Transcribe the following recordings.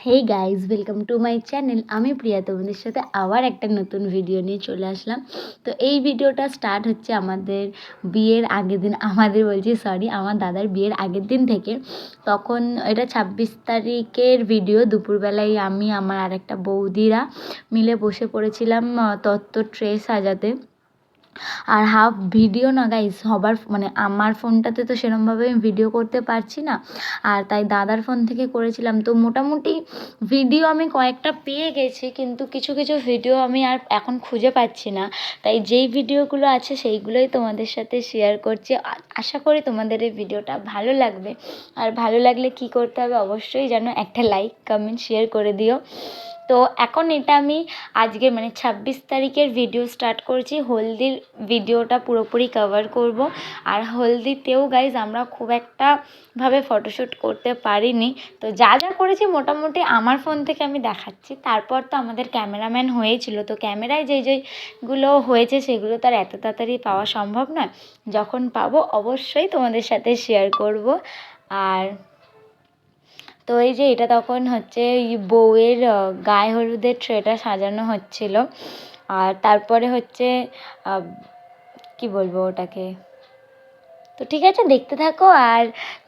Hey guys, welcome to my channel. আমি প্রিয়া, তোমাদের সাথে আবার একটা নতুন ভিডিও নিয়ে চলে আসলাম। তো এই ভিডিওটা স্টার্ট হচ্ছে আমাদের বিয়ের আগের দিন, আমার দাদার বিয়ের আগের দিন থেকে। তখন এটা 26 তারিখের ভিডিও। দুপুরবেলায় আমি আমার আরেকটা বৌদিরা মিলে বসে পড়েছিলাম তত্ত্ব ট্রে সাজাতে। আর হাফ ভিডিও না গাইজ, সবার মানে আমার ফোনটাতে তো সেরমভাবে আমি ভিডিও করতে পারছি না, আর তাই দাদার ফোন থেকে করেছিলাম। তো মোটামুটি ভিডিও আমি কয়েকটা পেয়ে গেছি, কিন্তু কিছু কিছু ভিডিও আমি আর এখন খুঁজে পাচ্ছি না। তাই যেই ভিডিওগুলো আছে সেইগুলোই তোমাদের সাথে শেয়ার করছি। আশা করি তোমাদের এই ভিডিওটা ভালো লাগবে। আর ভালো লাগলে কি করতে হবে, অবশ্যই যেন একটা লাইক কমেন্ট শেয়ার করে দিও। তো এখন এটা আমি আজকে মানে 26 তারিখের ভিডিও স্টার্ট করছি। হলদির ভিডিওটা পুরোপুরি কভার করব। আর হলদিতেও গাইজ আমরা খুব একটা ভাবে ফটোশ্যুট করতে পারিনি। তো যা যা করেছি মোটামুটি আমার ফোন থেকে আমি দেখাচ্ছি। তারপর তো আমাদের ক্যামেরাম্যান হয়েছিল, তো ক্যামেরায় যেগুলো হয়েছে সেগুলো তো আর এত তাড়াতাড়ি পাওয়া সম্ভব নয়। যখন পাবো অবশ্যই তোমাদের সাথে শেয়ার করব। আর তো এই যে এটা তখন হচ্ছে বউয়ের গায়ে হলুদের ট্রেটা সাজানো হচ্ছিল। আর তারপরে হচ্ছে কি বলবো ওটাকে, তো ঠিক আছে, দেখতে থাকো। আর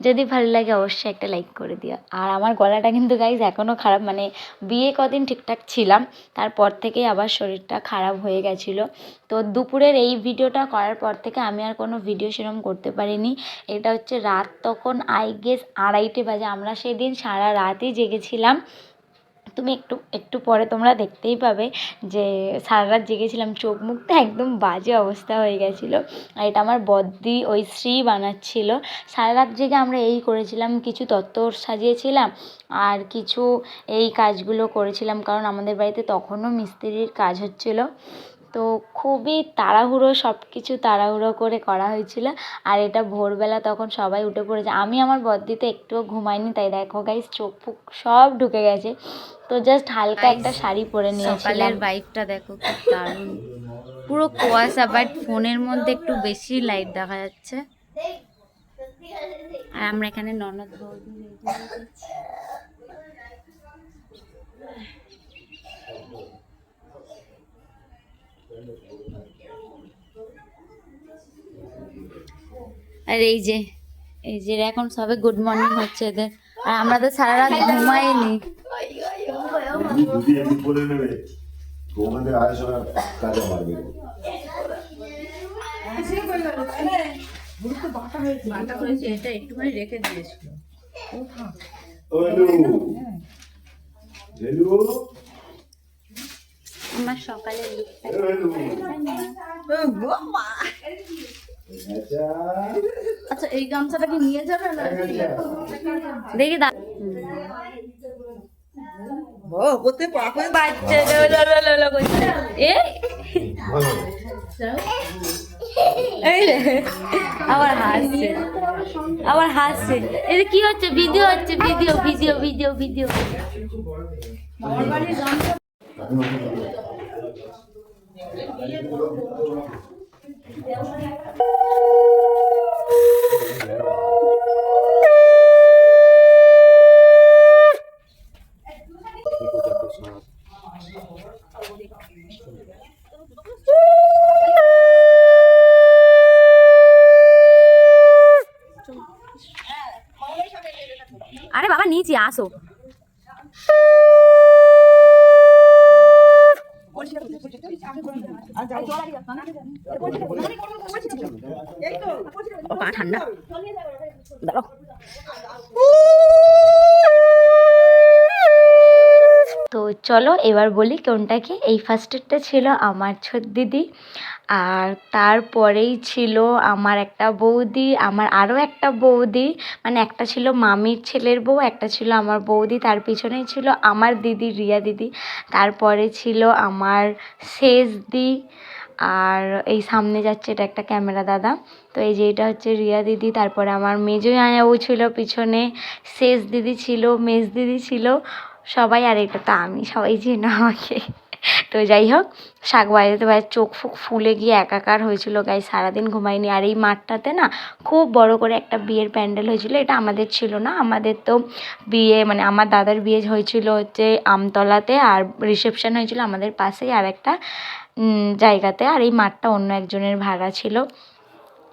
যদি ভালো লাগে অবশ্যই একটা লাইক করে দিও। আর আমার গলাটা কিন্তু গাইজ এখনও খারাপ, মানে বিয়ে কদিন ঠিকঠাক ছিলাম, তারপর থেকেই আবার শরীরটা খারাপ হয়ে গেছিলো। তো দুপুরের এই ভিডিওটা করার পর থেকে আমি আর কোনো ভিডিও সেরকম করতে পারিনি। এটা হচ্ছে রাত তখন আই গেস 2:30 বাজে। আমরা সেদিন সারা রাতই জেগেছিলাম। তুমি একটু পরে তোমরা দেখতেই পাবে যে সারা রাত জেগেছিলাম, চোখ মুখটা একদম বাজে অবস্থা হয়ে গেছিলো। আর এটা আমার বদ্দি ওই শ্রী বানাচ্ছিল। সারা রাত জেগে আমরা এই করেছিলাম, কিছু তত্ত্ব সাজিয়েছিলাম আর কিছু এই কাজগুলো করেছিলাম, কারণ আমাদের বাড়িতে তখনও মিস্ত্রির কাজ হচ্ছিলো। তো খুবই তাড়াহুড়ো, সব কিছু তাড়াহুড়ো করে করা হয়েছিল। আর এটা ভোরবেলা তখন সবাই উঠে পড়েছে, আমি আমার বদ্দিতে একটুও ঘুমাইনি। তাই দেখো গাইস, চোখ ফুক সব ঢুকে গেছে। তো জাস্ট হালকা একটা শাড়ি পরে নিয়েছিলাম। সকালের ভাইবটা দেখো কি দারুণ, পুরো কুয়াশা, বাট ফোনের মধ্যে একটু বেশি লাইট দেখা যাচ্ছে। আর আমরা এখানে ননদ বৌদি আর এই যে এখন সবে গুড মর্নিং হচ্ছে এদের। আর আমরা তো সারা রাত ঘুমাইনি। এটা একটুখানি রেখে দিয়েছিল। আমার সকালে আচ্ছা, এই গামছাটা কি নিয়ে যাবে না? দেখি দা আবার হাসছে এটা কি হচ্ছে? ভিডিও হচ্ছে, ভিডিও ভিডিও ভিডিও ভিডিও। আরে বাবা নিচে আসো। ঠান্ডা তো চলো এবার বলি কোনটা কি। এই ফার্স্টেরটা ছিল আমার ছোট দিদি, আর তারপরেই ছিল আমার একটা বৌদি, আমার আরও একটা বৌদি, মানে একটা ছিল মামির ছেলের বউ, একটা ছিল আমার বৌদি, তার পিছনেই ছিল আমার দিদি রিয়া দিদি, তারপরে ছিল আমার শেষ দি। আর এই সামনে যাচ্ছে এটা একটা ক্যামেরা দাদা। তো এই যে এটা হচ্ছে রিয়া দিদি, তারপরে আমার মেজো জামাইবাবু ছিল পিছনে, শেষ দিদি ছিল, মেজ দিদি ছিল সবাই। আর এটা তো আমি, সবাই চেনো আমাকে। তো যাই হোক শাক বাজাতে বাজাতে চোখ ফুক ফুলে গিয়ে একাকার হয়েছিল গাই, সারাদিন ঘুমাইনি। আর এই মাঠটাতে না খুব বড় করে একটা বিয়ের প্যান্ডেল হয়েছিল, এটা আমাদের ছিল না, আমাদের তো বিয়ে মানে আমার দাদার বিয়ে হয়েছিল হচ্ছে আমতলাতে, আর রিসেপশন হয়েছিল আমাদের পাশেই আর একটা জায়গাতে, আর এই মাঠটা অন্য একজনের ভাড়া ছিল।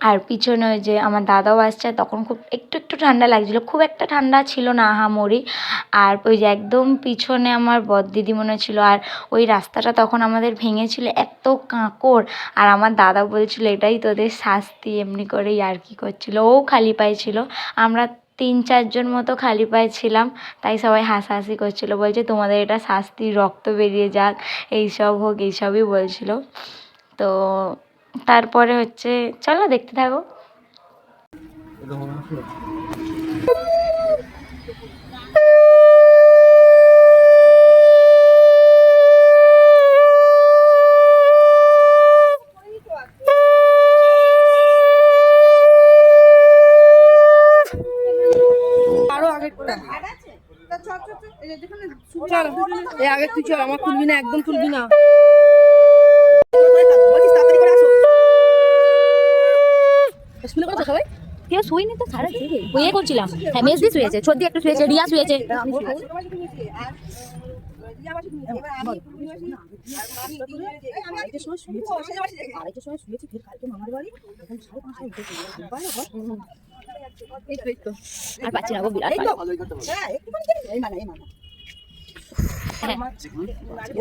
আর পিছনে ওই যে আমার দাদাও আসছে, তখন খুব একটু ঠান্ডা লাগছিলো, খুব একটা ঠান্ডা ছিল না আহামরি। আর ওই যে একদম পিছনে আমার বড়দিদি মনে ছিল, আর ওই রাস্তাটা তখন আমাদের ভেঙেছিল, এত কাঁকড়। আর আমার দাদা বলছিল এটাই তোদের শাস্তি, এমনি করেই আর কি করছিল, ও খালি পায়ে ছিল, আমরা 3-4 জন মতো খালি পায়ে ছিলাম, তাই সবাই হাসাহাসি করছিল, বলছে তোমাদের এটা শাস্তি, রক্ত বেরিয়ে যাক, এইসব হোক, এইসবই বলছিল। তো তারপরে হচ্ছে চলো দেখতে থাকো। আগে তুই চল, আমার খুলবি না, একদম খুলবি না। সবাই কেউ শুইনি তো, সারা বইয়ে করছিলাম। হ্যাঁ মেজদি শুয়েছে, সর্দি একটু শুয়েছে, রিয়া শুয়েছে। আর পাচ্ছি না গো, বিরাট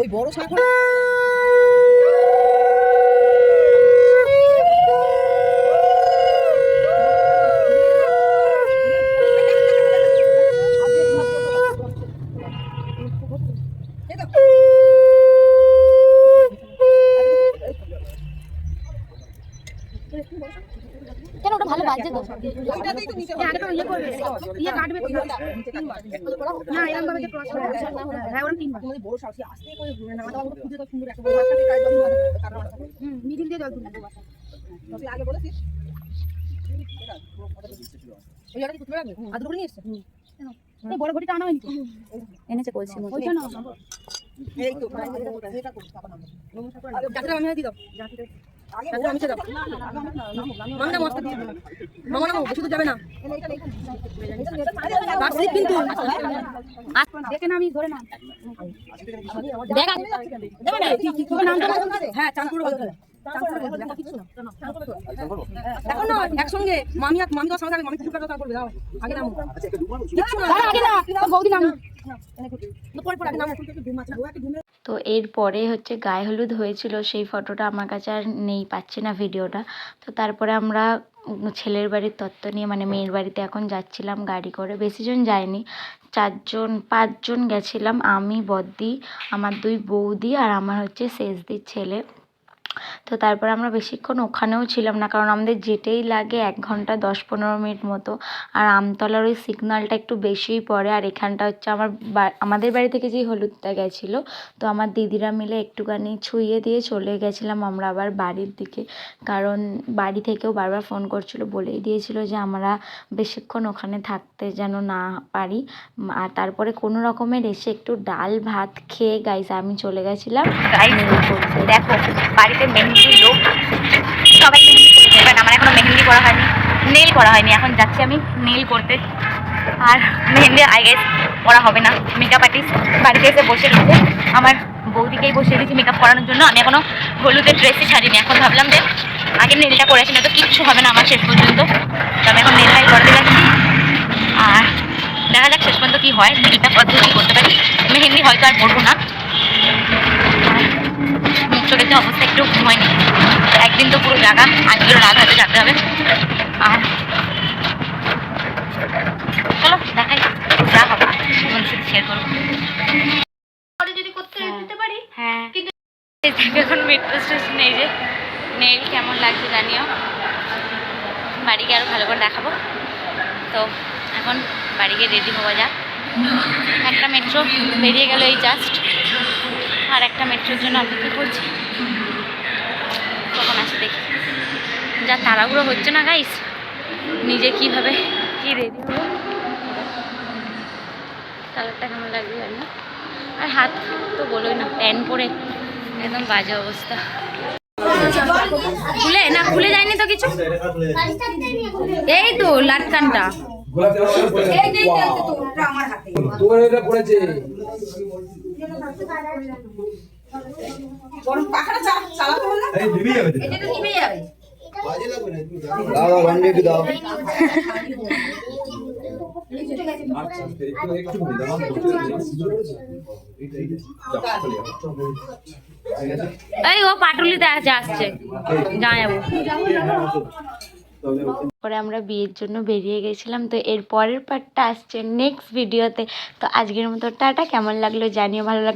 ওই বড় শাক কেন ওটা ভালো বাজছে তো, মিডিল দিয়ে জল আগে বলেছিস বড় ঘটিটা আনা হয়নি, এনেছে বলছি আমি দিয়ে দাও, শুধু যাবে না কিন্তু আমি ধরে না হ্যাঁ চাঁদপুর এখন না একসঙ্গে মামি তো সঙ্গে মামি কিছু কথা করবে দাও আগে নাম আগে না বৌদি নাম তো এরপরে হচ্ছে গায়ে হলুদ হয়েছিল, সেই ফটোটা আমার কাছে আর নেই, পাচ্ছি না ভিডিওটা। তো তারপরে আমরা ছেলের বাড়ির তত্ত্ব নিয়ে মানে মেয়ের বাড়িতে এখন যাচ্ছিলাম গাড়ি করে, বেশিজন যায়নি, 4-5 জন গেছিলাম, আমি, বদ্দি, আমার 2 বৌদি আর আমার হচ্ছে শেষদির ছেলে। তো তারপর আমরা বেশিক্ষণ ওখানেও ছিলাম না, কারণ আমাদের যেতেই লাগে 1 ঘন্টা 10-15 মিনিট মতো। আর আমতলার ওই সিগন্যালটা একটু বেশিই পড়ে, আর এখানটা হচ্ছে আমাদের বাড়ি থেকে যেই হলুদটা গেছিলো, তো আমার দিদিরা মিলে একটুখানি ছুঁয়ে দিয়ে চলে গেছিলাম আমরা আবার বাড়ির দিকে, কারণ বাড়ি থেকেও বারবার ফোন করছিলো, বলেই দিয়েছিল যে আমরা বেশিক্ষণ ওখানে থাকতে যেন না পারি। আর তারপরে কোনো রকমের এসে একটু ডাল ভাত খেয়ে গাইস আমি চলে গেছিলাম। দেখো বাড়িতে মেহেন্দি লোক সবাই মেহেন্দি করেছে, বাট আমার এখনো মেহেন্দি করা হয়নি, নেল করা হয়নি, এখন যাচ্ছি আমি নেল করতে। আর মেহেন্দি আই গেস করা হবে না, মেকআপ আর্টিস্ট বাড়িতে এসে বসে রয়েছে, আমার বৌদিকেই বসিয়ে দিয়েছি মেকআপ করানোর জন্য। আমি এখনো হলুদের ড্রেসই ছাড়িনি, এখন ভাবলাম যে আগে নেলটা করেছি, না তো কিচ্ছু হবে না আমার শেষ পর্যন্ত। তো আমি এখন নেলটাই করতে যাচ্ছি, আর দেখা যাক শেষ পর্যন্ত কী হয়, মেকআপ পদ্ধতি করতে পারি, মেহেন্দি হয়তো আর করবো না। চোখের যে অবস্থা একটু হয়নি, একদিন তো পুরো জায়গা, আজকেও রাত হাতে যেতে হবে। আর চলো দেখাই যা হবে তোমাদের সাথে শেয়ার করবো, যদি করতে দিতে পারি। হ্যাঁ কিন্তু এখন মেট্রো স্টেশন, এই যে নেল কেমন লাগছে জানিও, বাড়িকে আরও ভালো করে দেখাবো। তো এখন বাড়িকে রেডি হওয়া যাক, একটা মেট্রো বেরিয়ে গেল এই জাস্ট, আর একটা মেট্রোর জন্য অপেক্ষা করছি, কখন আসে দেখি। যা তাড়াহুড়ো হচ্ছে না গাইস, নিজে কীভাবে কি রেডি হবো, কালারটা কেমন লাগবে জানি না। আর হাত তো বলোই না, প্যান্ট পরে একদম বাজে অবস্থা। খুলে যায়নি তো কিছু, এই তো লাটকানটা। এই ও পাটুলিতে আসছে, যাবো। পরে আমরা বিয়ের জন্য বেরিয়ে গেছিলাম। তো এর পরের পার্টটা আসছে নেক্সট ভিডিওতে। তো আজকের মতো টাটা, কেমন লাগলো জানিও, ভালো লাগলো